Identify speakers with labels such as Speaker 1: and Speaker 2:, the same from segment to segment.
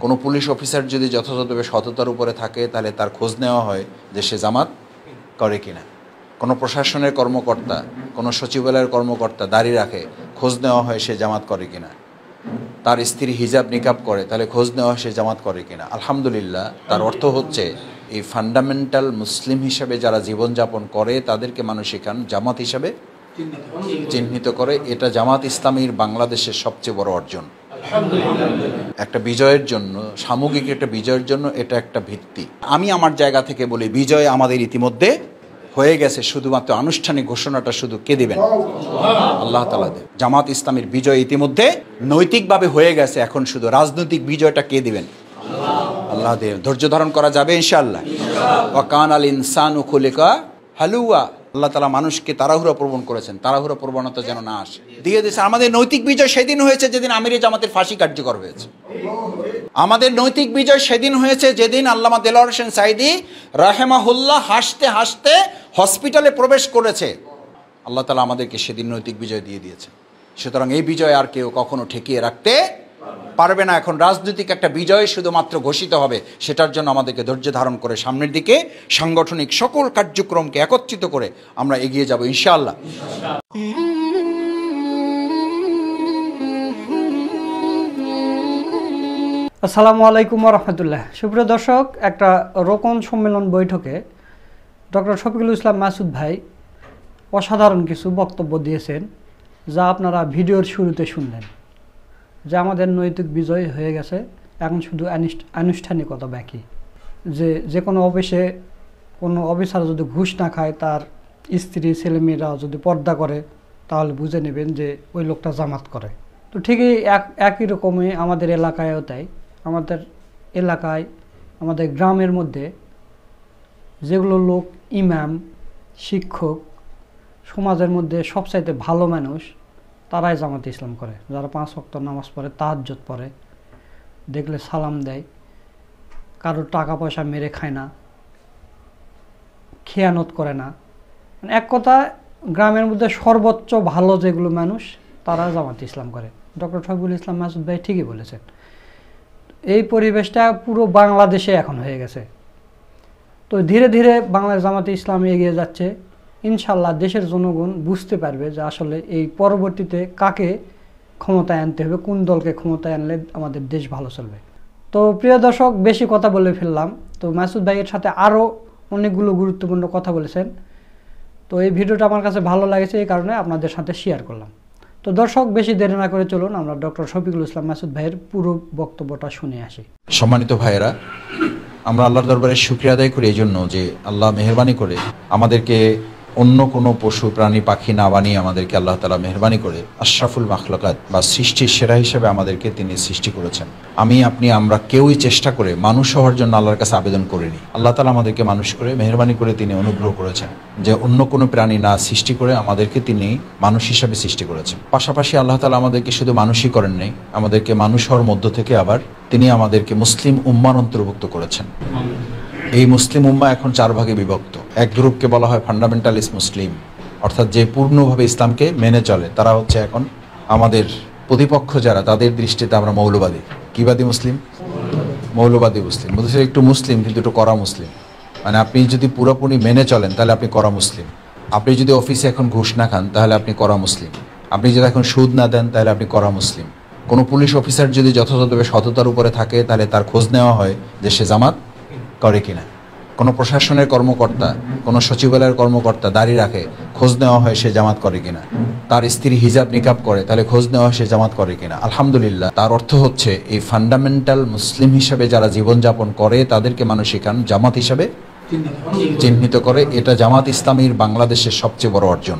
Speaker 1: কোনো police officer যদি যথাযথভাবে সততার উপরে থাকে তাহলে তার খোঁজ নেওয়া হয় যে সে জামাত করে কিনা। কোনো প্রশাসনের কর্মকর্তা, কোনো সচিবালয়ের কর্মকর্তা দাড়ি রাখে, খোঁজ নেওয়া হয় সে জামাত করে কিনা। তার স্ত্রী হিজাব নিকাব করে, তাহলে খোঁজ নেওয়া হয় সে জামাত করে কিনা। আলহামদুলিল্লাহ, তার অর্থ হচ্ছে এই ফান্ডামেন্টাল মুসলিম হিসাবে যারা জীবনযাপন করে তাদেরকে মানুষ এখান জামাত হিসাবে চিহ্নিত করে। এটা জামাত ইসলামীর বাংলাদেশের সবচেয়ে বড় অর্জন। একটা বিজয়ের জন্য, সামগ্রিক একটা বিজয়ের জন্য এটা একটা ভিত্তি। আমি আমার জায়গা থেকে বলি, বিজয় আমাদের ইতিমধ্যে হয়ে গেছে, শুধুমাত্র আনুষ্ঠানিক ঘোষণাটা শুধু কে দিবেন? আল্লাহ তাআলা দেন। জামাত ইসলামীর বিজয় ইতিমধ্যে নৈতিকভাবে হয়ে গেছে, এখন শুধু রাজনৈতিক বিজয়টা কে দিবেন? আল্লাহ দেবেন। ধৈর্য ধারণ করা যাবে ইনশাআল্লাহ। ওয়া কানাল ইনসানু খুলিকা হালুয়া। আল্লাহ তাআলা মানুষকে তাড়াহুড়ো প্রবণ করেছেন, তাড়াহুড়ো প্রবণতা যেন না আসে। দিয়ে দিয়েছে। আমাদের নৈতিক বিজয় সেদিন হয়েছে যেদিন আমিরে জামাতের ফাঁসি কার্যকর হয়েছে। আমাদের নৈতিক বিজয় সেদিন হয়েছে যেদিন আল্লামা দেলোয়ার হোসেন সাঈদী রাহেমাহুল্লাহ হাসতে হাসতে হসপিটালে প্রবেশ করেছে। আল্লাহ তাআলা আমাদেরকে সেদিন নৈতিক বিজয় দিয়ে দিয়েছে। সুতরাং এই বিজয় আর কেউ কখনো ঠেকিয়ে রাখতে পারবে না। এখন রাজনৈতিক একটা বিজয় শুধুমাত্র ঘোষিত হবে, সেটার জন্য আমাদেরকে ধৈর্য ধারণ করে সামনের দিকে সাংগঠনিক সকল কার্যক্রমকে একত্রিত করে আমরা এগিয়ে যাব ইনশাআল্লাহ।
Speaker 2: আসসালামু আলাইকুম ওয়া রাহমাতুল্লাহ। সুপ্রিয় দর্শক, একটা রোকন সম্মেলন বৈঠকে ডক্টর শফিকুল ইসলাম মাসুদ ভাই অসাধারণ কিছু বক্তব্য দিয়েছেন, যা আপনারা ভিডিওর শুরুতে শুনলেন। যে আমাদের নৈতিক বিজয় হয়ে গেছে, এখন শুধু আনুষ্ঠানিকতা বাকি। যে কোনো অফিসে কোনো অফিসার যদি ঘুষ না খায়, তার স্ত্রী ছেলেমেয়েরা যদি পর্দা করে, তাহলে বুঝে নেবেন যে ওই লোকটা জামাত করে। তো ঠিকই একই রকমই আমাদের এলাকায়ও তাই। আমাদের এলাকায়, আমাদের গ্রামের মধ্যে যেগুলো লোক ইমাম, শিক্ষক, সমাজের মধ্যে সবচাইতে ভালো মানুষ, তারাই জামাত ইসলাম করে। যারা 5 ওয়াক্ত নামাজ পড়ে, তাহাজ্জুদ পড়ে, দেখলে সালাম দেয়, কারোর টাকা পয়সা মেরে খায় না, খেয়ানত করে না। মানে এক কথা, গ্রামের মধ্যে সর্বোচ্চ ভালো যেগুলো মানুষ, তারা জামাত ইসলাম করে। ডক্টর শফিকুল ইসলাম মাসুদ ভাই ঠিকই বলেছেন। এই পরিবেশটা পুরো বাংলাদেশে এখন হয়ে গেছে। তো ধীরে ধীরে বাংলাদেশ জামাতে ইসলাম এগিয়ে যাচ্ছে। ইনশাল্লাহ দেশের জনগণ বুঝতে পারবে যে আসলে এই পরবর্তীতে কাকে ক্ষমতায় আনতে হবে, কোন দলকে ক্ষমতায় আনলে আমাদের দেশ ভালো চলবে। তো প্রিয় দর্শক, বেশি কথা বলে ফেললাম। তো মাসুদ ভাইয়ের সাথে আরও অনেকগুলো গুরুত্বপূর্ণ কথা বলেছেন। তো এই ভিডিওটা আমার কাছে ভালো লাগেছে, এই কারণে আপনাদের সাথে শেয়ার করলাম। তো দর্শক, বেশি দেরি না করে চলুন আমরা ডক্টর শফিকুল ইসলাম মাসুদ ভাইয়ের পুরো বক্তব্যটা শুনে আসি।
Speaker 1: সম্মানিত ভাইয়েরা, আমরা আল্লাহর দরবারে শুকরিয়া আদায় করি এই জন্য যে আল্লাহ মেহেরবানি করে আমাদেরকে অন্য কোনো পশু প্রাণী পাখি না বানিয়ে আমাদেরকে আল্লাহ তাআলা মেহেরবানি করে আশরাফুল মাখলুকাত বা সৃষ্টির সেরা হিসেবে আমাদেরকে তিনি সৃষ্টি করেছেন। আমরা কেউই চেষ্টা করে মানুষ হওয়ার জন্য আল্লাহর কাছে আবেদন করিনি। আল্লাহ তাআলা আমাদেরকে মানুষ করে মেহেরবানি করে তিনি অনুগ্রহ করেছেন যে অন্য কোনো প্রাণী না সৃষ্টি করে আমাদেরকে তিনি মানুষ হিসাবে সৃষ্টি করেছেন। পাশাপাশি আল্লাহ তাআলা আমাদেরকে শুধু মানুষই করেন নাই, আমাদেরকে মানুষ হওয়ার মধ্য থেকে আবার তিনি আমাদেরকে মুসলিম উম্মার অন্তর্ভুক্ত করেছেন। এই মুসলিম উম্মা এখন 4 ভাগে বিভক্ত। এক গ্রুপকে বলা হয় ফান্ডামেন্টালিস্ট মুসলিম, অর্থাৎ যে পূর্ণভাবে ইসলামকে মেনে চলে। তারা হচ্ছে এখন আমাদের প্রতিপক্ষ যারা, তাদের দৃষ্টিতে আমরা মৌলবাদী। কিবাদী মুসলিম? মৌলবাদী মুসলিম। বলতে একটু মুসলিম কিন্তু একটু কড়া মুসলিম। মানে আপনি যদি পুরোপুরি মেনে চলেন তাহলে আপনি কড়া মুসলিম। আপনি যদি অফিসে এখন ঘুষ না খান তাহলে আপনি কড়া মুসলিম। আপনি যদি এখন সুদ না দেন তাহলে আপনি কড়া মুসলিম। কোনো পুলিশ অফিসার যদি যথাযথভাবে সততার উপরে থাকে তাহলে তার খোঁজ নেওয়া হয় যে সে জামাত করে কিনা। কোনো প্রশাসনের কর্মকর্তা, কোনো সচিবালয়ের কর্মকর্তা দাড়ি রাখে, খোঁজ নেওয়া হয় সে জামাত করে কিনা। তার স্ত্রী হিজাব নিকাব করে, তাহলে খোঁজ নেওয়া হয় সে জামাত করে কিনা। আলহামদুলিল্লাহ, তার অর্থ হচ্ছে এই ফান্ডামেন্টাল মুসলিম হিসাবে যারা জীবনযাপন করে তাদেরকে মানুষ এখান জামাত হিসাবে চিহ্নিত করে। এটা জামাত ইসলামীর বাংলাদেশের সবচেয়ে বড় অর্জন।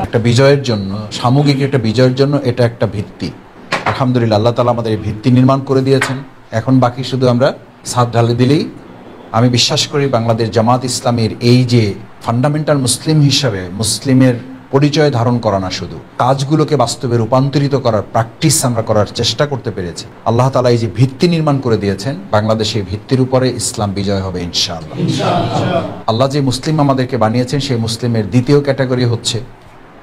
Speaker 1: একটা বিজয়ের জন্য, সামগ্রিক একটা বিজয়ের জন্য এটা একটা ভিত্তি। আলহামদুলিল্লাহ, আল্লাহ তাআলা আমাদের এই ভিত্তি নির্মাণ করে দিয়েছেন। এখন বাকি শুধু আমরা ছাদ ঢালে দিলেই। আমি বিশ্বাস করি বাংলাদেশ জামাত ইসলামীর এই যে ফান্ডামেন্টাল মুসলিম হিসাবে মুসলিমের পরিচয় ধারণ করা না, শুধু কাজগুলোকে বাস্তবে রূপান্তরিত করার প্র্যাকটিস আমরা করার চেষ্টা করতে পেরেছি। আল্লাহ তাআলা এই যে ভিত্তি নির্মাণ করে দিয়েছেন, বাংলাদেশের ভিত্তির উপরে ইসলাম বিজয় হবে ইনশাআল্লাহ। আল্লাহ যে মুসলিম আমাদেরকে বানিয়েছেন, সেই মুসলিমের দ্বিতীয় ক্যাটাগরি হচ্ছে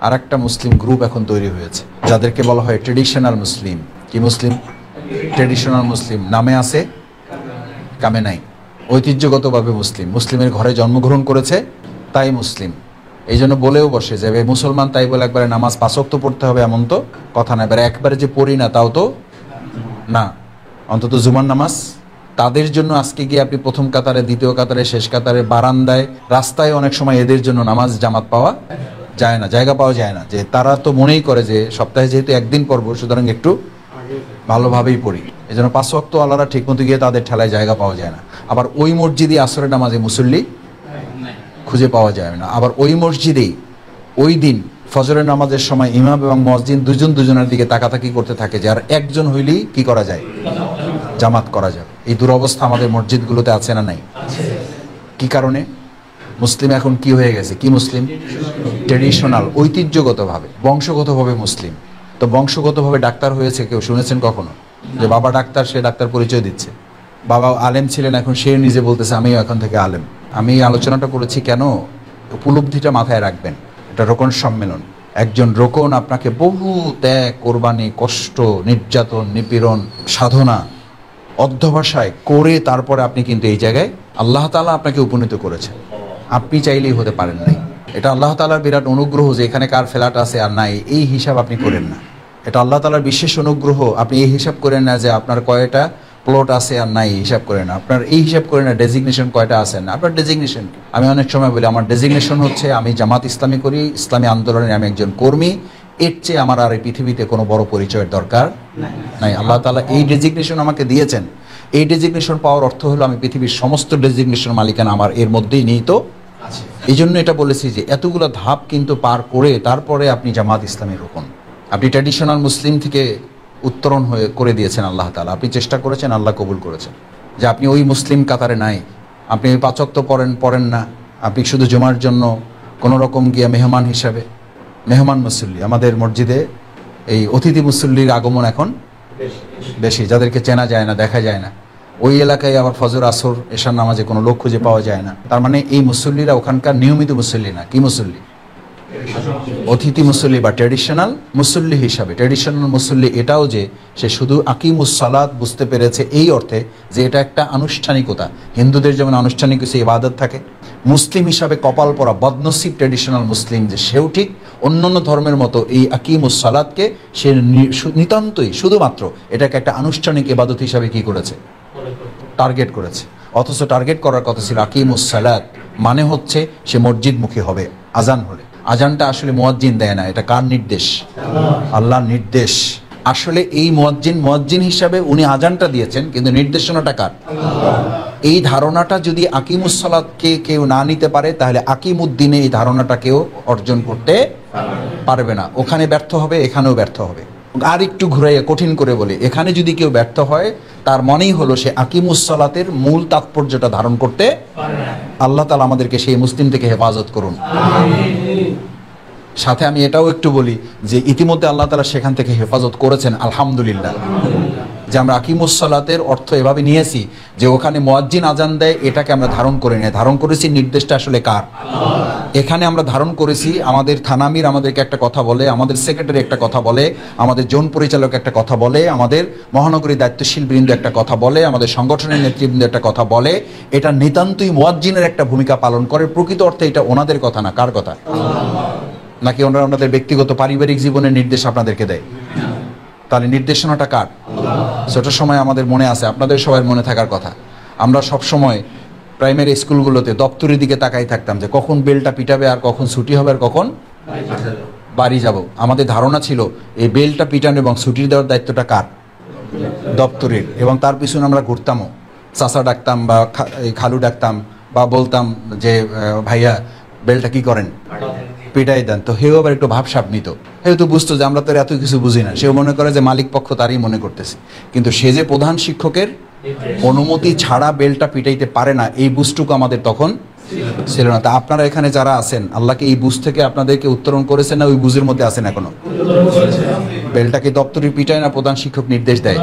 Speaker 1: আর একটা মুসলিম গ্রুপ এখন তৈরি হয়েছে, যাদেরকে বলা হয় ট্রেডিশনাল মুসলিম। কি মুসলিম? ট্রেডিশনাল মুসলিম, নামে আছে কামে নাই। ঐতিহ্যগতভাবে মুসলিম, মুসলিমের ঘরে জন্মগ্রহণ করেছে তাই মুসলিম। এই জন্য বলেও বসে যে মুসলমান তাই বলে একবারে নামাজ 5 ওয়াক্ত পড়তে হবে এমন তো কথা না, এবারে একবারে যে পড়ি না তাও তো না, অন্তত জুমার নামাজ। তাদের জন্য আজকে গিয়ে আপনি প্রথম কাতারে, দ্বিতীয় কাতারে, শেষ কাতারে, বারান্দায়, রাস্তায় অনেক সময় এদের জন্য নামাজ জামাত পাওয়া যায় না, জায়গা পাওয়া যায় না। যে তারা তো মনেই করে যে সপ্তাহে যেহেতু একদিন পড়বো সুতরাং একটু ভালোভাবেই পড়ি, এই জন্য 5 ওয়াক্ত আলাদা ঠিক মতো গিয়ে তাদের ঠেলায় জায়গা পাওয়া যায় না। আবার ওই মসজিদে আসরের নামাজে মুসল্লি খুঁজে পাওয়া যায় না। আবার ওই মসজিদেই ওই দিন ফজরের নামাজের সময় ইমাম এবং মুয়াজ্জিন দুজনের দিকে তাকাতাকি করতে থাকে যে আর একজন হইলেই কি করা যায়, জামাত করা যায়। এই দুরবস্থা আমাদের মসজিদগুলোতে আছে না নাই? কি কারণে? মুসলিম এখন কি হয়ে গেছে? কি মুসলিম? ট্রেডিশনাল, ঐতিহ্যগতভাবে, বংশগতভাবে মুসলিম। তো বংশগতভাবে ডাক্তার হয়েছে কেউ শুনেছেন কখনো? যে বাবা ডাক্তার, সে ডাক্তার পরিচয় দিচ্ছে। বাবা আলেম ছিলেন, এখন সে নিজে বলতেছে আমিও এখন থেকে আলেম। আমি এই আলোচনাটা করেছি কেন? উপলব্ধিটা মাথায় রাখবেন, এটা রোকন সম্মেলন। একজন রোকন আপনাকে বহু ত্যাগ, কোরবানি, কষ্ট, নির্যাতন, নিপীড়ন, সাধনা অধ্যবসায় করে তারপরে আপনি কিন্তু এই জায়গায় আল্লাহ তাআলা আপনাকে উপনীত করেছেন। আপনি চাইলেই হতে পারেন নাই। এটা আল্লাহ তাআলার বিরাট অনুগ্রহ যে এখানে কার ফ্ল্যাট আছে আর নাই এই হিসাব আপনি করেন না। এটা আল্লাহ তাআলার বিশেষ অনুগ্রহ। আপনি এই হিসাব করেন না যে আপনার কয়টা প্লট আছে আর নাই, হিসাব করেন না। আপনার এই হিসাব করেন না ডেজিগনেশন কয়টা আছে না। আপনার ডেজিগনেশন, আমি অনেক সময় বলি আমার ডেজিগনেশন হচ্ছে আমি জামাত ইসলামী করি, ইসলামী আন্দোলনের আমি একজন কর্মী। এর চেয়ে আমার আর এই পৃথিবীতে কোনো বড় পরিচয়ের দরকার নাই। আল্লাহ তাআলা এই ডেজিগনেশন আমাকে দিয়েছেন। এই ডেজিগনেশন পাওয়ার অর্থ হলো আমি পৃথিবীর সমস্ত ডেজিগনেশন মালিকানা আমার এর মধ্যেই নিহিত আছে। এই জন্য এটা বলেছি যে এতগুলো ধাপ কিন্তু পার করে তারপরে আপনি জামাত ইসলামের রোকন। আপনি ট্র্যাডিশনাল মুসলিম থেকে উত্তরণ হয়ে করে দিয়েছেন আল্লাহ তাআলা। আপনি চেষ্টা করেছেন, আল্লাহ কবুল করেছেন যে আপনি ওই মুসলিম কাতারে নাই। আপনি 5 ওয়াক্ত পড়েন না, আপনি শুধু জুমার জন্য কোনো রকম গিয়ে মেহমান হিসাবে, মেহমান মুসল্লি। আমাদের মসজিদে এই অতিথি মুসল্লির আগমন এখন বেশি, যাদেরকে চেনা যায় না, দেখা যায় না। ওই এলাকায় আবার ফজর, আসর, এশার নামাজে কোনো লোক খুঁজে পাওয়া যায় না। তার মানে এই মুসল্লিরা ওখানকার নিয়মিত মুসল্লি না। কি মুসল্লি? অতিথি মুসল্লি বা ট্র্যাডিশনাল মুসল্লি হিসাবে। ট্র্যাডিশনাল মুসল্লি এটাও যে সে শুধু আকিমুস সালাত বুঝতে পেরেছে এই অর্থে যে এটা একটা আনুষ্ঠানিকতা। হিন্দুদের যেমন আনুষ্ঠানিক কিছু ইবাদত থাকে, মুসলিম হিসাবে কপাল পরা বদনসিব ট্র্যাডিশনাল মুসলিম যে সেও ঠিক অন্যান্য ধর্মের মতো এই আকিমুস সালাতকে সে নিতান্তই শুধুমাত্র এটাকে একটা আনুষ্ঠানিক ইবাদত হিসাবে কি করেছে? টার্গেট করেছে। অথচ টার্গেট করার কথা ছিল আকিমুস সালাত, মানে হচ্ছে সে মসজিদমুখী হবে আজান হলে। আজানটা আসলে মুয়াজ্জিন দেয় না, এটা কার নির্দেশ? আল্লাহর নির্দেশ। আসলে এই মুয়াজ্জিন হিসাবে উনি আজানটা দিয়েছেন, কিন্তু নির্দেশনাটা কার? এই ধারণাটা যদি আকিমুস সালাতকে কেউ না নিতে পারে তাহলে আকিমুদ্দিনে এই ধারণাটা কেউ অর্জন করতে পারবে না। ওখানে ব্যর্থ হবে, এখানেও ব্যর্থ হবে। আর একটু ঘুরাইয়া কঠিন করে বলি, এখানে যদি কেউ ব্যর্থ হয় তার মনেই হলো সে আকিমুস সালাতের মূল তাৎপর্যটা ধারণ করতে পারে না। আল্লাহ তাআলা আমাদেরকে সেই মুসলিম থেকে হেফাজত করুন। সাথে আমি এটাও একটু বলি যে ইতিমধ্যে আল্লাহ তাআলা সেখান থেকে হেফাজত করেছেন আলহামদুলিল্লাহ। যে আমরা আকিমুস সালাতের অর্থ এভাবে নিয়েছি যে ওখানে মুয়াজ্জিন আজান দেয়, এটাকে আমরা ধারণ করে নিয়ে ধারণ করেছি নির্দেশটা আসলে কার? এখানে আমরা ধারণ করেছি আমাদের থানামির আমাদেরকে একটা কথা বলে, আমাদের সেক্রেটারি একটা কথা বলে, আমাদের জোন পরিচালক একটা কথা বলে, আমাদের মহানগরী দায়িত্বশীল বৃন্দ একটা কথা বলে, আমাদের সংগঠনের নেতৃবৃন্দ একটা কথা বলে। এটা নিতান্তই মুয়াজ্জিনের একটা ভূমিকা পালন করে। প্রকৃত অর্থে এটা ওনাদের কথা না, কার কথা? নাকি ওনারা ওনাদের ব্যক্তিগত পারিবারিক জীবনের নির্দেশ আপনাদেরকে দেয়? তাহলে নির্দেশনাটা কার? ছোট সময় আমাদের মনে আছে, আপনাদের সবার মনে থাকার কথা, আমরা সব সময় প্রাইমারি স্কুলগুলোতে দপ্তরের দিকে তাকাই থাকতাম যে কখন বেলটা পিটাবে আর কখন ছুটি হবে আর কখন বাড়ি যাব। আমাদের ধারণা ছিল এই বেলটা পিটানো এবং ছুটি দেওয়ার দায়িত্বটা কার? দপ্তরের। এবং তার পিছনে আমরা ঘুরতামও, চাচা ডাকতাম বা খালু ডাকতাম বা বলতাম যে ভাইয়া বেলটা কি করেন, পিটাই দেন। তো হেও আবার একটু ভাবসাব নিত, হেও তো বুঝতো যে আমরা তো এত কিছু বুঝি না। সেও মনে করে যে মালিক পক্ষ তারই মনে করতেছে, কিন্তু সে যে প্রধান শিক্ষকের অনুমতি ছাড়া বেলটা পিটাইতে পারে না এই বুঝটুকু আমাদের তখন ছিল না। তা আপনারা এখানে যারা আছেন, আল্লাহকে এই বুঝ থেকে আপনাদেরকে উত্তরণ করেছেন না ওই বুঝের মধ্যে আছেন এখনো? বেলটাকে দপ্তরি পিটায় না প্রধান শিক্ষক নির্দেশ দেয়?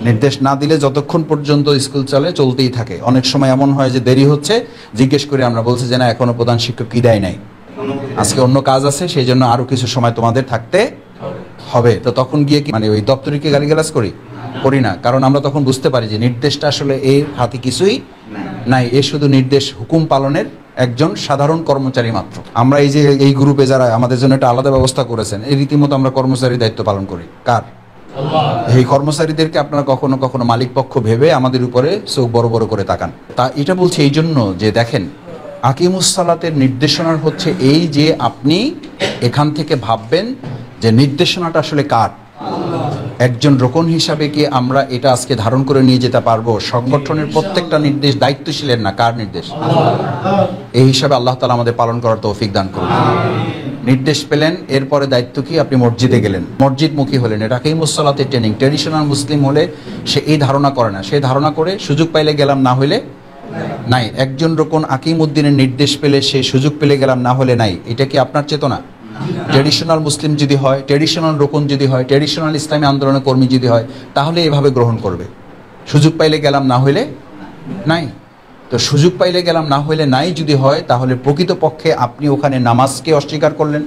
Speaker 1: নির্দেশ না দিলে যতক্ষণ পর্যন্ত স্কুল চলে চলতেই থাকে। অনেক সময় এমন হয় যে দেরি হচ্ছে, জিজ্ঞেস করে আমরা বলছি যে না এখনো প্রধান শিক্ষক কি দেয় নাই, আজকে অন্য কাজ আছে, সেই জন্য আরো কিছু সময় তোমাদের থাকতে হবে। তো তখন গিয়ে কি মানে ওই দপ্তরিকে গালিগালাজ করি? করি না, কারণ আমরা তখন বুঝতে পারি যে নির্দেশটা আসলে এর হাতে কিছুই নাই, এ শুধু নির্দেশ হুকুম পালনের একজন সাধারণ কর্মচারী মাত্র। আমরা এই যে এই গ্রুপে যারা আমাদের জন্য একটা আলাদা ব্যবস্থা করেছেন, এই রীতিমতো আমরা কর্মচারী দায়িত্ব পালন করি। কার? এই কর্মচারীদেরকে আপনারা কখনো কখনো মালিক পক্ষ ভেবে আমাদের উপরে চোখ বড় বড় করে তাকান। তা এটা বলছি এই জন্য যে দেখেন, আকিমুস সালাতের নির্দেশনার হচ্ছে এই যে আপনি এখান থেকে ভাববেন যে নির্দেশনাটা আসলে কার। একজন রোকন হিসাবে কি আমরা এটা আজকে ধারণ করে নিয়ে যেতে পারবো? সংগঠনের প্রত্যেকটা নির্দেশ দায়িত্বশীলের না, কার নির্দেশ? এই হিসাবে আল্লাহ তাআলা আমাদের পালন করার তৌফিক দান করুন। নির্দেশ পেলেন, এরপরে দায়িত্ব কি? আপনি মসজিদে গেলেন, মসজিদমুখী হলেন। এটা আকিমুস সালাতের ট্রেনিং। ট্রেডিশনাল মুসলিম হলে সে এই ধারণা করে না, সে ধারণা করে সুযোগ পাইলে গেলাম, না হলে নাই। একজন রোকন আকিম উদ্দিনের নির্দেশ পেলে সে সুযোগ পেলে গেলাম, না হলে নাই। এটা কি আপনার চেতনা? ট্রেডিশনাল মুসলিম যদি হয়, ট্রেডিশনাল রোকন যদি হয়, ট্রেডিশনাল ইসলামী আন্দোলনের কর্মী যদি হয়, তাহলে এভাবে গ্রহণ করবে। সুযোগ পাইলে গেলাম, না হইলে নাই। তো সুযোগ পাইলে গেলাম, না হইলে নাই যদি হয়, তাহলে প্রকৃতপক্ষে আপনি ওখানে নামাজকে অস্বীকার করলেন,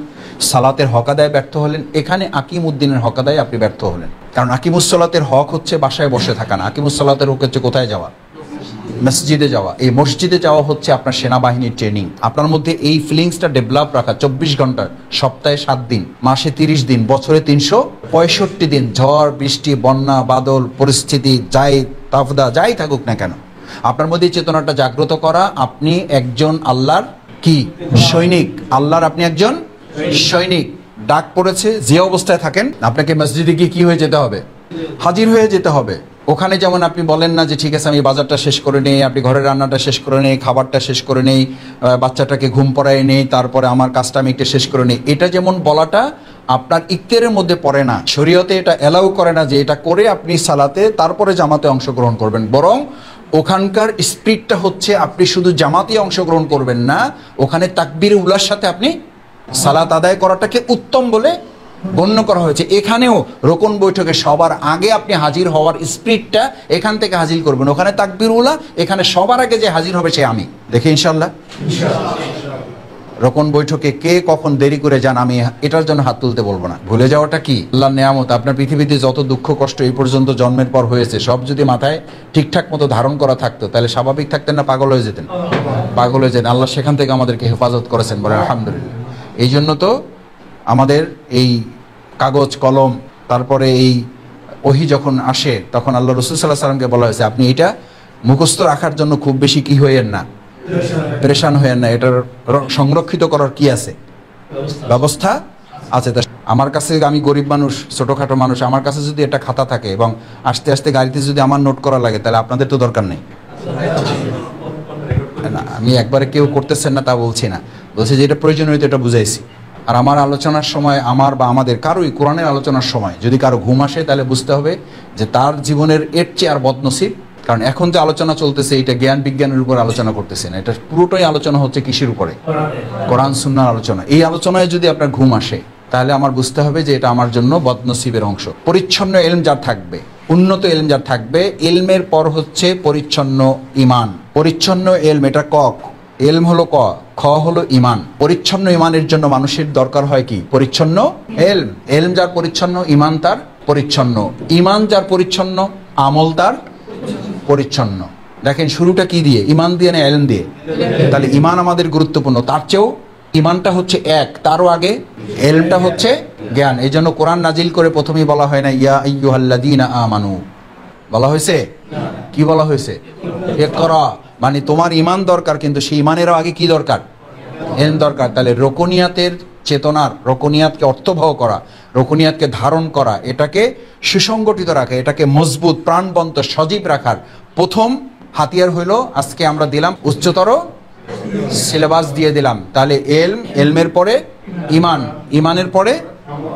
Speaker 1: সালাতের হক আদায় ব্যর্থ হলেন। এখানে আকিম উদ্দিনের হক আদায় আপনি ব্যর্থ হলেন। কারণ আকিমুস সালাতের হক হচ্ছে বাসায় বসে থাকা না, আকিমুস সালাতের হক হচ্ছে কোথায় যাওয়া? মসজিদে যাওয়া। এই মসজিদে যাওয়া হচ্ছে আপনার সেনাবাহিনীর ট্রেনিং। আপনার মধ্যে এই ফিলিংসটা ডেভেলপ রাখা 24 ঘন্টা, সপ্তাহে 7 দিন, মাসে 30 দিন, বছরে 365 দিন, ঝড় বৃষ্টি বন্যা বাদল পরিস্থিতি যাই তাফদা যাই থাকুক না কেন, আপনার মধ্যে চেতনাটা জাগ্রত করা আপনি একজন আল্লাহর কি সৈনিক। আল্লাহর আপনি একজন সৈনিক। ডাক পড়েছে, যে অবস্থায় থাকেন আপনাকে মসজিদে গিয়ে কি হয়ে যেতে হবে? হাজির হয়ে যেতে হবে। ওখানে যেমন আপনি বলেন না যে ঠিক আছে আমি বাজারটা শেষ করে নেই, আপনি ঘরের রান্নাটা শেষ করে নেই, খাবারটা শেষ করে নেই, বাচ্চাটাকে ঘুম পড়ায় নেই, তারপরে আমার কাজটা আমি একটু শেষ করে নেই। এটা যেমন বলাটা আপনার ইখতিয়ারের মধ্যে পড়ে না, শরীয়তে এটা অ্যালাউ করে না যে এটা করে আপনি সালাতে তারপরে জামাতে অংশগ্রহণ করবেন। বরং ওখানকার স্পিরিটটা হচ্ছে আপনি শুধু জামাতে অংশগ্রহণ করবেন না, ওখানে তাকবীর উলার সাথে আপনি সালাত আদায় করাটাকে উত্তম বলে গণ্য করা হয়েছে। এখানেও রোকন বৈঠকে সবার আগে আপনি হাজির হওয়ার স্পিরিটটা এখান থেকে হাজির করবেন। ওখানে তাকবীর উলা, এখানে সবার আগে যে হাজির হবে সে আমি। দেখে ইনশাল্লাহ রোকন বৈঠকে কে কখন দেরি করে যান আমি এটার জন্য হাত তুলতে বলবো না। ভুলে যাওয়াটা কি আল্লাহর নেয়ামত। আপনার পৃথিবীতে যত দুঃখ কষ্ট এই পর্যন্ত জন্মের পর হয়েছে সব যদি মাথায় ঠিকঠাক মতো ধারণ করা থাকতো, তাহলে স্বাভাবিক থাকতেন না পাগল হয়ে যেতেন? পাগল হয়ে যেতেন। আল্লাহ সেখান থেকে আমাদেরকে হেফাজত করেছেন, বলে আলহামদুলিল্লাহ। এই জন্য তো আমাদের এই কাগজ কলম, তারপরে এই ওহী যখন আসে তখন আল্লাহ রাসূল সাল্লাল্লাহু আলাইহি সাল্লামকে বলা হয়েছে আপনি এটা মুখস্থ রাখার জন্য খুব বেশি কি হইয়েন না, পেরেশান হইয়েন না, এটার সংরক্ষিত করার কি আছে? ব্যবস্থা আছে। তা আমার কাছে, আমি গরিব মানুষ, ছোটোখাটো মানুষ, আমার কাছে যদি একটা খাতা থাকে এবং আস্তে আস্তে গাড়িতে যদি আমার নোট করা লাগে, তাহলে আপনাদের তো দরকার নেই না। আমি একবারে কেউ করতেছেন না তা বলছি না, বলছি যে এটা প্রয়োজনীয়তা, এটা বুঝাইছি। আর আমার আলোচনার সময়, আমার বা আমাদের কারোই কোরআনের আলোচনার সময় যদি কারো ঘুম আসে, তাহলে বুঝতে হবে যে তার জীবনের এর চেয়ে আর বদনসিব। কারণ এখন যে আলোচনা চলতেছে এটা জ্ঞান বিজ্ঞানের উপর আলোচনা করতেছে না, এটা পুরোটাই আলোচনা হচ্ছে কিসের উপরে? কোরআন সুন্নাহর আলোচনা। এই আলোচনায় যদি আপনার ঘুম আসে, তাহলে আমার বুঝতে হবে যে এটা আমার জন্য বদনসিবের অংশ। পরিচ্ছন্ন এলম যার থাকবে, উন্নত এলম যার থাকবে, এলমের পর হচ্ছে পরিচ্ছন্ন ঈমান। পরিচ্ছন্ন এলম, এটা কক, এলম হলো ক, খ হলো ঈমান। পরিচ্ছন্ন ঈমানের জন্য মানুষের দরকার হয় কি? পরিচ্ছন্ন এলম। এলম যার পরিচ্ছন্ন, ঈমান তার পরিচ্ছন্ন। ঈমান যার পরিচ্ছন্ন, আমল তার পরিচ্ছন্ন। দেখেন শুরুটা কি দিয়ে? ঈমান দিয়ে না এলম দিয়ে? তাহলে ঈমান আমাদের গুরুত্বপূর্ণ। তার চেয়েও ঈমানটা হচ্ছে এক, তারও আগে এলমটা হচ্ছে জ্ঞান। এই জন্য কোরআন নাজিল করে প্রথমেই বলা হয় না ইয়া আইয়ুহাল্লাযীনা আমানু, বলা হয়েছে কি? বলা হয়েছে ইকরা। মানে তোমার ঈমান দরকার, কিন্তু সেই ঈমানেরও আগে কি দরকার? এলম দরকার। তাহলে রোকনিয়াতের চেতনার, রোকনিয়াতকে অর্থবহ করা, রোকনিয়াতকে ধারণ করা, এটাকে সুসংগঠিত রাখা, এটাকে মজবুত প্রাণবন্ত সজীব রাখার প্রথম হাতিয়ার হইল আজকে আমরা দিলাম উচ্চতর সিলেবাস দিয়ে দিলাম। তাহলে এলম, এলমের পরে ঈমান, ঈমানের পরে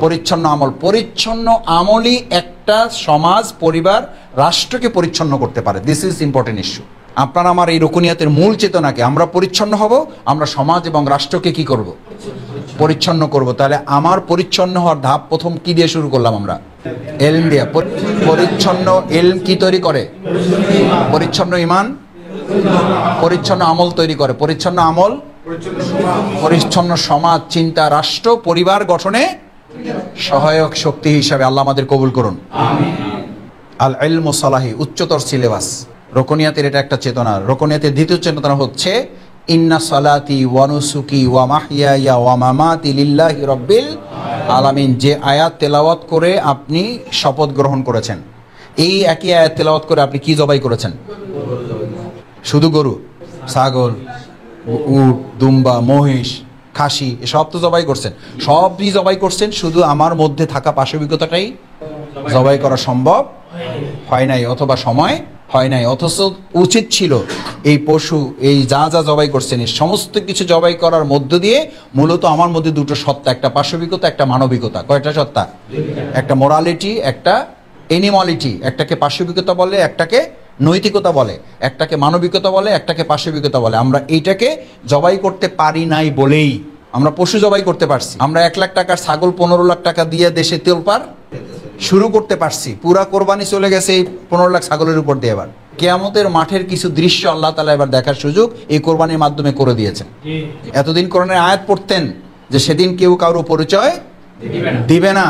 Speaker 1: পরিচ্ছন্ন আমল। পরিচ্ছন্ন আমলই একটা সমাজ, পরিবার, রাষ্ট্রকে পরিচ্ছন্ন করতে পারে। This is important issue. আপনার আমার এই রোকনিয়াতের মূল চেতনাকে, আমরা পরিচ্ছন্ন হব, আমরা সমাজ এবং রাষ্ট্রকে কি করব? পরিচ্ছন্ন করব। তাহলে আমার পরিচ্ছন্ন হওয়ার ধাপ প্রথম কি দিয়ে শুরু করলাম আমরা? এলম দিয়ে। পরিচ্ছন্ন এলম কি তৈরি করে? পরিচ্ছন্ন ঈমান পরিচ্ছন্ন আমল তৈরি করে। পরিচ্ছন্ন আমল পরিচ্ছন্ন সমাজ, চিন্তা, রাষ্ট্র, পরিবার গঠনে সহায়ক শক্তি হিসাবে আল্লাহ আমাদের কবুল করুন। আল ইলমু সালাহি, উচ্চতর সিলেবাস। রোকনিয়াতের এটা একটা চেতনা। রোকনিয়াতের দ্বিতীয় চেতনা হচ্ছে ইন্না সালাতি ওয়া নুসুকি ওয়া মাহইয়ায়া ওয়া মামাতি লিল্লাহি রাব্বিল আলামিন। যে আয়াত তেলাওয়াত করে আপনি শপথ গ্রহণ করেছেন, এই একই আয়াত তেলাওয়াত করে আপনি কি জবাই করেছেন? শুধু গরু, ছাগল, উট, দুম্বা, মহিষ, খাসি এসব তো জবাই করছেন, সবই জবাই করছেন, শুধু আমার মধ্যে থাকা পাশবিকতাটাই জবাই করা সম্ভব হয় নাই অথবা সময় হয় নাই। অথচ উচিত ছিল এই পশু, এই যা যা জবাই করছেন এই সমস্ত কিছু জবাই করার মধ্য দিয়ে মূলত আমার মধ্যে দুটো সত্তা, একটা পাশবিকতা, একটা মানবিকতা। কয়টা সত্তা? একটা মোরালিটি, একটা এনিমলিটি। একটাকে পাশবিকতা বলে, একটাকে নৈতিকতা বলে, একটাকে মানবিকতা বলে, একটাকে পাশবিকতা বলে। আমরা এইটাকে জবাই করতে পারি নাই বলেই আমরা পশু জবাই করতে পারছি। আমরা 1 লাখ টাকার ছাগল 15 লাখ টাকা দিয়ে দেশে তোলপাড় শুরু করতে পারছি। পুরা কোরবানি চলে গেছে এই 15 লাখ ছাগলের উপর দিয়ে। এবার কিয়ামতের মাঠের কিছু দৃশ্য আল্লাহ তাআলা এবার দেখার সুযোগ এই কোরবানির মাধ্যমে করে দিয়েছেন। এতদিন কোরআনের আয়াত পড়তেন যে সেদিন কেউ কারো পরিচয় দিবে না,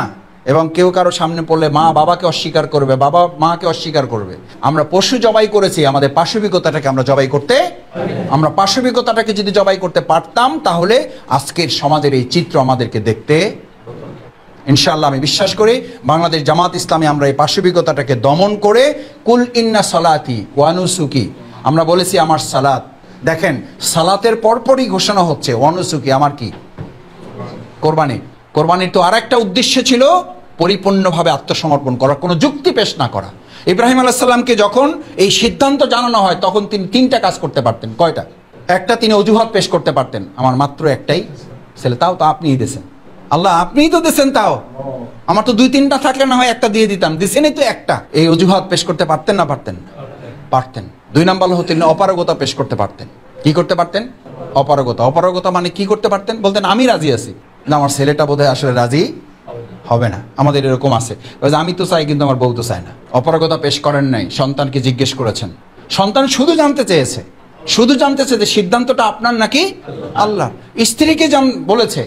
Speaker 1: এবং কেউ কারো সামনে পড়লে মা বাবাকে অস্বীকার করবে, বাবা মাকে অস্বীকার করবে। আমরা পশু জবাই করেছি, আমাদের পাশবিকতাটাকে আমরা জবাই করতে, আমরা পাশবিকতাটাকে যদি জবাই করতে পারতাম তাহলে আজকের সমাজের এই চিত্র আমাদেরকে দেখতে, ইনশাআল্লাহ আমি বিশ্বাস করি বাংলাদেশ জামাত ইসলামী আমরা এই পাশবিকতাটাকে দমন করে কুল ইন্না সালাতি ওয়া নুসুকি, আমরা বলেছি আমার সালাত। দেখেন সালাতের পরপরই ঘোষণা হচ্ছে ওয়া নুসুকি, আমার কি? কোরবানি। কোরবানির তো আর একটা উদ্দেশ্য ছিল পরিপূর্ণভাবে আত্মসমর্পণ করা, কোনো যুক্তি পেশ না করা। ইব্রাহিম আলাইহিস সালামকে যখন এই সিদ্ধান্ত জানানো হয় তখন তিনি 3টা কাজ করতে পারতেন। কয়টা? একটা, তিনি অজুহাত পেশ করতে পারতেন, আমার মাত্র একটাই ছেলে, তাও তো আপনিই দিয়েছেন, আল্লাহ আপনিই তো দিয়েছেন, তাও আমার তো 2-3টা থাকলে না হয় একটা দিয়ে দিতাম, দিছেনই তো একটা। এই অজুহাত পেশ করতে পারতেন না পারতেন? পারতেন। 2 নম্বর হলো তিনি অপারগতা পেশ করতে পারতেন। কি করতে পারতেন? অপারগতা। অপারগতা মানে কি করতে পারতেন? বলতেন আমি রাজি আছি, না আমার ছেলেটা বোধহয় আসলে রাজি হবে না। আমাদের এরকম আছে, আমি তো চাই কিন্তু আমার বউ তো চায় না। অপারগতা পেশ করেন নাই, সন্তানকে জিজ্ঞেস করেছেন। সন্তান শুধু জানতে চেয়েছে, শুধু জানতেছে যে সিদ্ধান্তটা আপনার নাকি আল্লাহ। স্ত্রীকে বলেছে,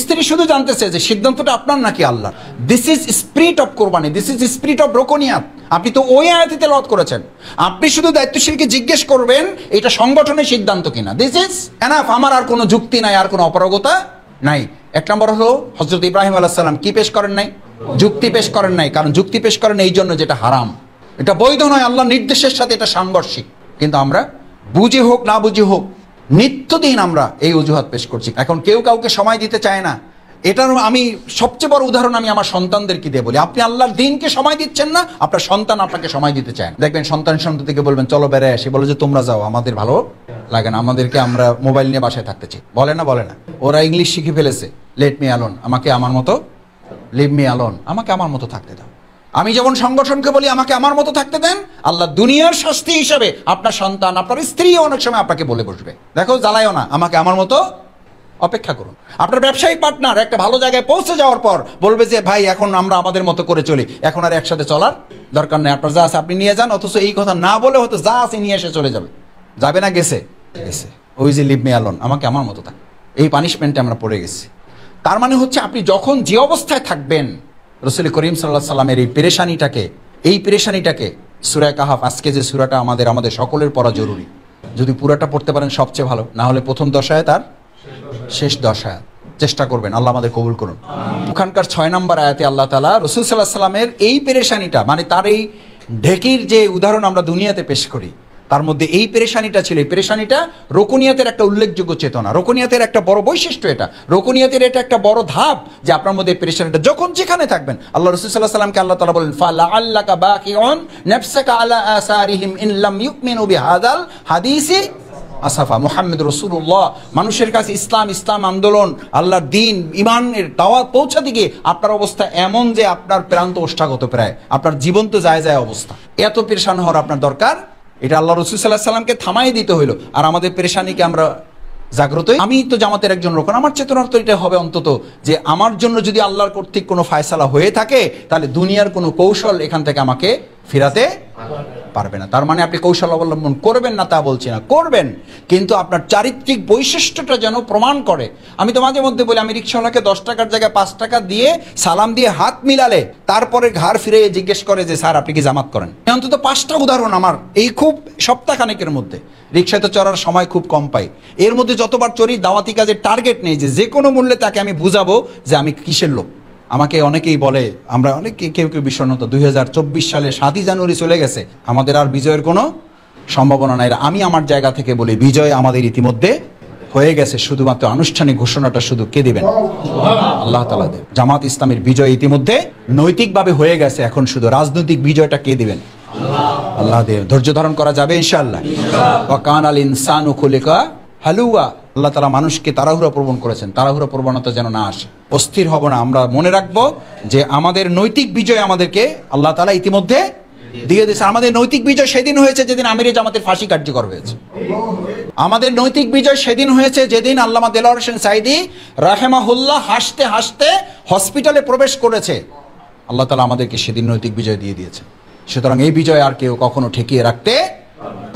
Speaker 1: স্ত্রী শুধু জানতেছে যে সিদ্ধান্তটা আপনার নাকি আল্লাহ। দিস ইজ স্পিরিট অফ কোরবানি, দিস ইজ স্পিরিট অফ রোকনিয়াত। আপনি তো ওই আয়াতে তেলাওয়াত করেছেন। আপনি শুধু দায়িত্বশীলকে জিজ্ঞেস করবেন এটা সংগঠনের সিদ্ধান্ত কিনা, দিস ইজ এনাফ। আমার আর কোনো যুক্তি নাই, আর কোনো অপারগতা নাই। 1 নম্বর হলো হযরত ইব্রাহিম আলাইহিস সালাম কি পেশ করেন নাই? যুক্তি পেশ করেন নাই। কারণ যুক্তি পেশ করেন এই জন্য যেটা হারাম, এটা বৈধ নয়, আল্লাহর নির্দেশের সাথে এটা সাংঘর্ষিক। কিন্তু আমরা বুঝে হোক না বুঝে হোক নিত্যদিন আমরা এই অজুহাত পেশ করছি। এখন কেউ কাউকে সময় দিতে চায় না। এটার আমি সবচেয়ে বড় উদাহরণ আমি আমার সন্তানদেরকে দিয়ে বলি, আপনি আল্লাহর দিনকে সময় দিচ্ছেন না, আপনার সন্তান আপনাকে সময় দিতে চায় না। দেখবেন সন্তানকে বলবেন চলো বেড়ায় আসি, বলে যে তোমরা যাও, আমাদের ভালো লাগে না, আমাদেরকে আমরা মোবাইল নিয়ে বাসায় থাকতে চাই। বলে না? বলে না। ওরা ইংলিশ শিখে ফেলেছে, লেট মি অ্যালোন, আমাকে আমার মতো, লিভ মি অ্যালোন, আমাকে আমার মতো থাকতে দাও। আমি যেমন সংগঠনকে বলি আমাকে আমার মতো থাকতে দেন, আল্লাহ দুনিয়ার শাস্তি হিসাবে আপনার সন্তান, আপনার স্ত্রী অনেক সময় আপনাকে বলে বসবে, দেখো জ্বালায়ও না, আমাকে আমার মতো অপেক্ষা করুন। আপনার ব্যবসায়িক পার্টনার একটা ভালো জায়গায় পৌঁছে যাওয়ার পর বলবে যে ভাই এখন আমরা আমাদের মতো করে চলি, এখন আর একসাথে চলার দরকার নেই, আপনার যা আছে আপনি নিয়ে যান। অথচ এই কথা না বলে হয়তো যা আছে নিয়ে এসে চলে যাবে। যাবে না? গেছে গেছে। ওই যে লিভ মি অ্যালোন, আমাকে আমার মতো থাক, এই পানিশমেন্টে আমরা পড়ে গেছি। তার মানে হচ্ছে আপনি যখন যে অবস্থায় থাকবেন, রাসূল করিম সাল্লাল্লাহু আলাইহি সাল্লামের এই পেরেশানিটাকে সূরা কাহাফ, আজকে যে সূরাটা আমাদের সকলের পড়া জরুরি, যদি পুরাটা পড়তে পারেন সবচেয়ে ভালো, না হলে প্রথম 10 আয়াত আর শেষ 10 আয়াত চেষ্টা করবেন, আল্লাহ আমাদের কবুল করুন। ওখানকার 6 নম্বর আয়াতে আল্লাহ তাআলা রাসূল সাল্লাল্লাহু আলাইহি সাল্লামের এই পেরেশানিটা, মানে তার এই ঢেকির যে উদাহরণ আমরা দুনিয়াতে পেশ করি, তার মধ্যে এই পেরেশানিটা ছিল। এই পেরেশানিটা রোকনিয়াতের একটা উল্লেখযোগ্য চেতনা, রোকনিয়াতের একটা বড় বৈশিষ্ট্য, এটা রোকনিয়াতের এটা একটা বড় ধাপ যে আপনার মধ্যে পেরেশানিটা যখন যেখানে থাকবেন, আল্লাহ রাসূল সাল্লাল্লাহু আলাইহি সাল্লামকে আল্লাহ তাআলা বলেন ফালাআল্লাকা বাকিউন নাফসাকা আলা আসারিহিম ইন লাম ইউমিনু বিহাদাল হাদিসি আসাফা। মুহাম্মদ রাসূলুল্লাহ মানুষের কাছে ইসলাম আন্দোলন, আল্লাহর দ্বীন, ঈমানের দাওয়াত পৌঁছাতে গিয়ে আপনার অবস্থা এমন যে আপনার প্রান্ত ওষ্ঠাগত, প্রায় আপনার জীবন তো যায় অবস্থা। এত পেরেশান হওয়ার আপনার দরকার, এটা আল্লাহ রাসূল সাল্লাল্লাহু আলাইহি সাল্লামকে থামাই দিতে হইল। আর আমাদের পেরেশানিকে আমরা জাগ্রত, আমি তো জামাতের একজন রোকন, আমার চেতনার তো এটা হবে অন্তত যে আমার জন্য যদি আল্লাহর কর্তৃক কোনো ফায়সালা হয়ে থাকে তাহলে দুনিয়ার কোনো কৌশল এখান থেকে আমাকে ফিরাতে পারবে না। তার মানে আপনি কৌশল অবলম্বন করবেন না তা বলছি না, করবেন, কিন্তু আপনার চারিত্রিক বৈশিষ্ট্যটা যেন প্রমাণ করে। আমি তো মাঝে মধ্যে বলি, আমি রিক্সাওয়ালাকে 10 টাকার জায়গায় 5 টাকা দিয়ে সালাম দিয়ে হাত মিলালে তারপরে ঘাড় ফিরে জিজ্ঞেস করে যে স্যার আপনি কি জামাত করেন? অন্তত 5টা উদাহরণ আমার এই খুব সপ্তাহখানেকের মধ্যে। রিক্সায় তো চড়ার সময় খুব কম পাই, এর মধ্যে যতবার চড়ি দাওয়াতি কাজের টার্গেট নেই যে কোনো মূল্যে তাকে আমি বুঝাবো যে আমি কিসের লোক। আমাকে অনেকেই বলে, আমরা অনেকে কেউ কেউ বিষণ্ণতা, 2024 সালে 7ই জানুয়ারি চলে গেছে, আমাদের আর বিজয়ের কোনো সম্ভাবনা নাই। আমি আমার জায়গা থেকে বলি, বিজয় আমাদের ইতিমধ্যে হয়ে গেছে, শুধুমাত্র আনুষ্ঠানিক ঘোষণাটা শুধু কে দিবেন? আল্লাহ তাআলা দেন। জামাত ইসলামের বিজয় ইতিমধ্যে নৈতিকভাবে হয়ে গেছে, এখন শুধু রাজনৈতিক বিজয়টা কে দিবেন? আল্লাহ দেব। ধৈর্য ধারণ করা যাবে ইনশাআল্লাহ। ওয়া কানাল ইনসানু খুলিকা হালুয়া। আল্লাহ তাআলা মানুষকে তাড়াহুড়া প্রবণ করেছেন, তাড়াহুড়া প্রবণতা যেন না আসে। অস্থির হব না, আমরা মনে রাখবো যে আমাদের নৈতিক বিজয় আমাদেরকে আল্লাহ তাআলা ইতিমধ্যে দিয়ে দিয়েছে। আমাদের নৈতিক বিজয় সেদিন হয়েছে যেদিন আমিরে জামাতের ফাঁসি কার্যকর হয়েছে। আমাদের নৈতিক বিজয় সেদিন হয়েছে যেদিন আল্লামা দেলোয়ার হোসেন সাঈদী রাহেমাহুল্লাহ হাসতে হাসতে হসপিটালে প্রবেশ করেছে। আল্লাহ তাআলা আমাদেরকে সেদিন নৈতিক বিজয় দিয়ে দিয়েছে। সুতরাং এই বিজয় আর কেউ কখনো ঠেকিয়ে রাখতে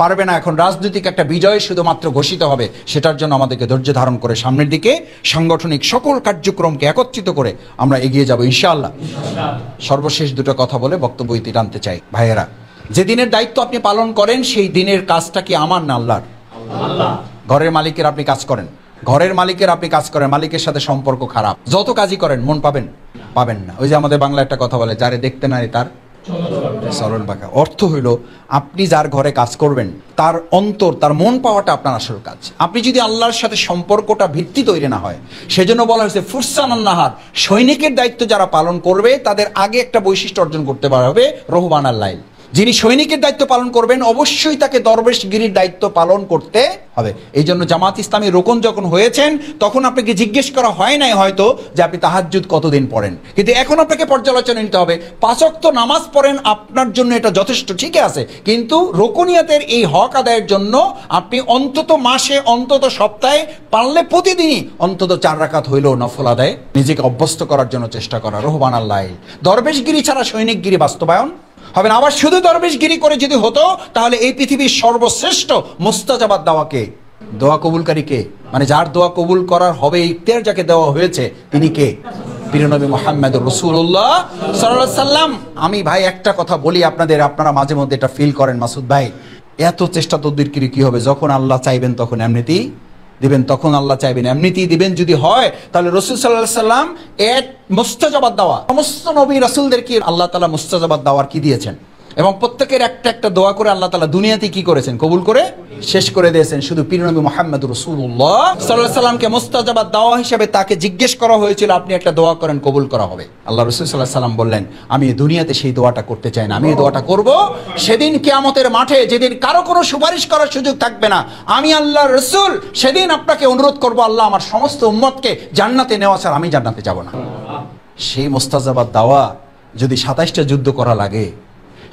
Speaker 1: পারবে না। এখন রাজনৈতিক একটা বিজয় শুধুমাত্র ঘোষিত হবে, সেটার জন্য আমাদেরকে ধৈর্য ধারণ করে সামনের দিকে সাংগঠনিক সকল কার্যক্রমকে একত্রিত করে আমরা এগিয়ে যাব ইনশাআল্লাহ। সর্বশেষ দুটো কথা বলে বক্তব্য ইতি টানতে চাই। ভাইয়েরা, যে দিনের দায়িত্ব আপনি পালন করেন সেই দিনের কাজটা কি আমার না আল্লাহর? ঘরের মালিকের আপনি কাজ করেন, ঘরের মালিকের আপনি কাজ করেন, মালিকের সাথে সম্পর্ক খারাপ, যত কাজই করেন মন পাবেন? পাবেন না। ওই যে আমাদের বাংলা একটা কথা বলে, যারে দেখতে নাই তার চলন বাঁকা। অর্থ হইল, আপনি যার ঘরে কাজ করবেন তার অন্তর, তার মন পাওয়াটা আপনার আসল কাজ। আপনি যদি আল্লাহর সাথে সম্পর্কটা ভিত্তি তৈরি না হয়, সেজন্য বলা হয়েছে ফুরসানান নাহার, সৈনিকের দায়িত্ব যারা পালন করবে তাদের আগে একটা বৈশিষ্ট্য অর্জন করতে পারা হবে, রহবান আল্লাইল। যিনি সৈনিকের দায়িত্ব পালন করবেন অবশ্যই তাকে দরবেশগিরির দায়িত্ব পালন করতে হবে। এই জন্য জামাত ইসলামী রোকন যখন হয়েছেন তখন আপনাকে জিজ্ঞেস করা হয় নাই হয়তো যে আপনি তাহাজ্জুদ কতদিন পড়েন, কিন্তু এখন আপনাকে পর্যালোচনা নিতে হবে। 5 ওয়াক্ত নামাজ পড়েন, আপনার জন্য এটা যথেষ্ট, ঠিক আছে, কিন্তু রোকনিয়াতের এই হক আদায়ের জন্য আপনি অন্তত মাসে, অন্তত সপ্তাহে, পারলে প্রতিদিনই অন্তত 4 রাকাত হইলেও নফল আদায় নিজেকে অভ্যস্ত করার জন্য চেষ্টা করা, রহবান আল্লাহ। দরবেশগিরি ছাড়া সৈনিকগিরি বাস্তবায়ন হবে না। আবার শুধু দরবেশগিরি করে যদি হতো তাহলে এই পৃথিবীর সর্বশ্রেষ্ঠ মুস্তাজাবাদ দাওয়াকে, দোয়া কবুলকারী কে, মানে যার দোয়া কবুল করার হবে ইখতিয়ার যাকে দেওয়া হয়েছে তিনি কে? প্রিয় নবী মুহাম্মদুর রাসূলুল্লাহ সাল্লাল্লাহু আলাইহি সাল্লাম। আমি ভাই একটা কথা বলি আপনাদের, আপনারা মাঝে মধ্যে এটা ফিল করেন, মাসুদ ভাই এত চেষ্টা তদবির কি হবে? যখন আল্লাহ চাইবেন তখন এমনিতেই দিবেন, তখন আল্লাহ চাইবেন এমনিতেই দিবেন। যদি হয় তাহলে রাসূল সাল্লাল্লাহু আলাইহি সাল্লাম এক মুস্তাজাবাদ দাওয়া, সমস্ত নবী রাসূলদেরকে আল্লাহ তাআলা মুস্তাজাবাদ দাওয়ার কি দিয়েছেন, এবং প্রত্যেকের একটা একটা দোয়া করে আল্লাহ তাআলা দুনিয়াতে কি করেছেন? কবুল করে শেষ করে দিয়েছেন। শুধু প্রিয় নবী মুহাম্মদুর রাসূলুল্লাহ সাল্লাল্লাহু আলাইহি সাল্লামকে মুস্তাজাবাদ দাওয়া হিসেবে তাকে জিজ্ঞেস করা হয়েছিল, আপনি একটা দোয়া করেন কবুল করা হবে। আল্লাহ রাসূল সাল্লাল্লাহু আলাইহি সাল্লাম বললেন, আমি দুনিয়াতে সেই দোয়াটা করতে চাই না, আমি এই দোয়াটা করব সেদিন কিয়ামতের মাঠে, যেদিন কারো কোনো সুপারিশ করার সুযোগ থাকবে না। আমি আল্লাহর রাসূল সেদিন আপনাকে অনুরোধ করব, আল্লাহ আমার সমস্ত উম্মতকে জান্নাতে নেওয়া ছাড়া আমি জান্নাতে যাব না। সেই মুস্তাজাবাদ দাওয়া যদি 27টা যুদ্ধ করা লাগে,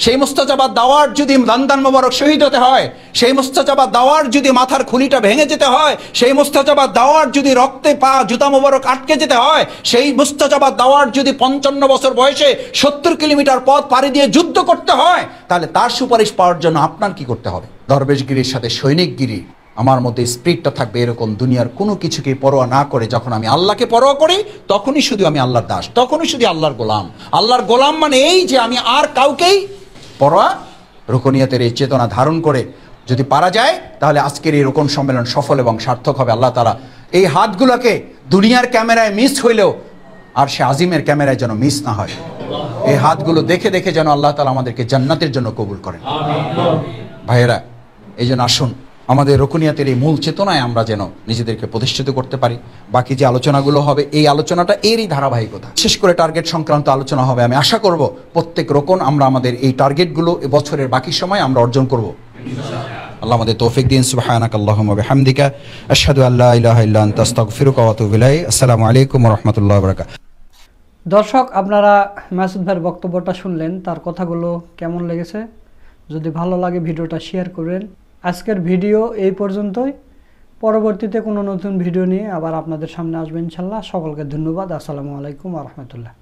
Speaker 1: সেই মুস্তাজাবাদ দাওয়ার যদি দান্দান মোবারক শহীদ হতে হয়, সেই মুস্তাজাবাদ দাওয়ার যদি মাথার খুলিটা ভেঙে যেতে হয়, সেই মুস্তাজাবাদ দাওয়ার যদি রক্তে পা জুতা মোবারক আটকে যেতে হয়, সেই মুস্তাজাবাদ দাওয়ার যদি 55 বছর বয়সে 70 কিলোমিটার পথ পাড়ি দিয়ে যুদ্ধ করতে হয়, তাহলে তার সুপারিশ পাওয়ার জন্য আপনার কি করতে হবে? দরবেশগিরির সাথে সৈনিকগিরি আমার মধ্যে স্পিরিটটা থাকবে এরকম, দুনিয়ার কোনো কিছুকে পরোয়া না করে যখন আমি আল্লাহকে পরোয়া করি তখনই শুধু আমি আল্লাহর দাস, তখনই শুধু আল্লাহর গোলাম। আল্লাহর গোলাম মানে এই যে আমি আর কাউকেই পরোয়া। রুকনিয়াতের এই চেতনা ধারণ করে যদি পারা যায় তাহলে আজকের এই রোকন সম্মেলন সফল এবং সার্থক হবে। আল্লাহ তাআলা এই হাতগুলোকে দুনিয়ার ক্যামেরায় মিস হইলেও আর সে আজিমের ক্যামেরায় যেন মিস না হয়। এই হাতগুলো দেখে দেখে যেন আল্লাহ তাআলা আমাদেরকে জান্নাতের জন্য কবুল করেন। ভাইয়েরা, এই জন্য আসুন আমাদের রুকনিয়াতের এই মূল চেতনায় আমরা যেন নিজেদেরকে প্রতিষ্ঠিত করতে পারি। বাকি যে আলোচনাগুলো হবে এই আলোচনাটা এরই ধারাবাহিকতা, বিশেষ করে টার্গেট সংক্রান্ত আলোচনা হবে। আমি আশা করব প্রত্যেক রোকন আমরা আমাদের এই টার্গেটগুলো বছরের বাকি সময় আমরা অর্জন করব। আল্লাহ আমাদের তৌফিক দিন। সুবহানাকাল্লাহুম্মা বিহামদিকা আশহাদু আল্লা ইলাহা ইল্লা আনতা আস্তাগফিরুকা ওয়া আতুবু ইলাইক। আসসালামু আলাইকুম ওয়া রাহমাতুল্লাহি ওয়া বারাকাতুহু।
Speaker 2: দর্শক, আপনারা মাসুদ ভাইয়ের বক্তব্যটা শুনলেন, তার কথাগুলো কেমন লেগেছে? যদি ভালো লাগে ভিডিওটা শেয়ার করবেন। আজকের ভিডিও এই পর্যন্তই। পরবর্তীতে কোনো নতুন ভিডিও নিয়ে আবার আপনাদের সামনে আসবেন ইনশাল্লাহ। সকলকে ধন্যবাদ। আসসালামু আলাইকুম ওয়া রাহমাতুল্লাহ।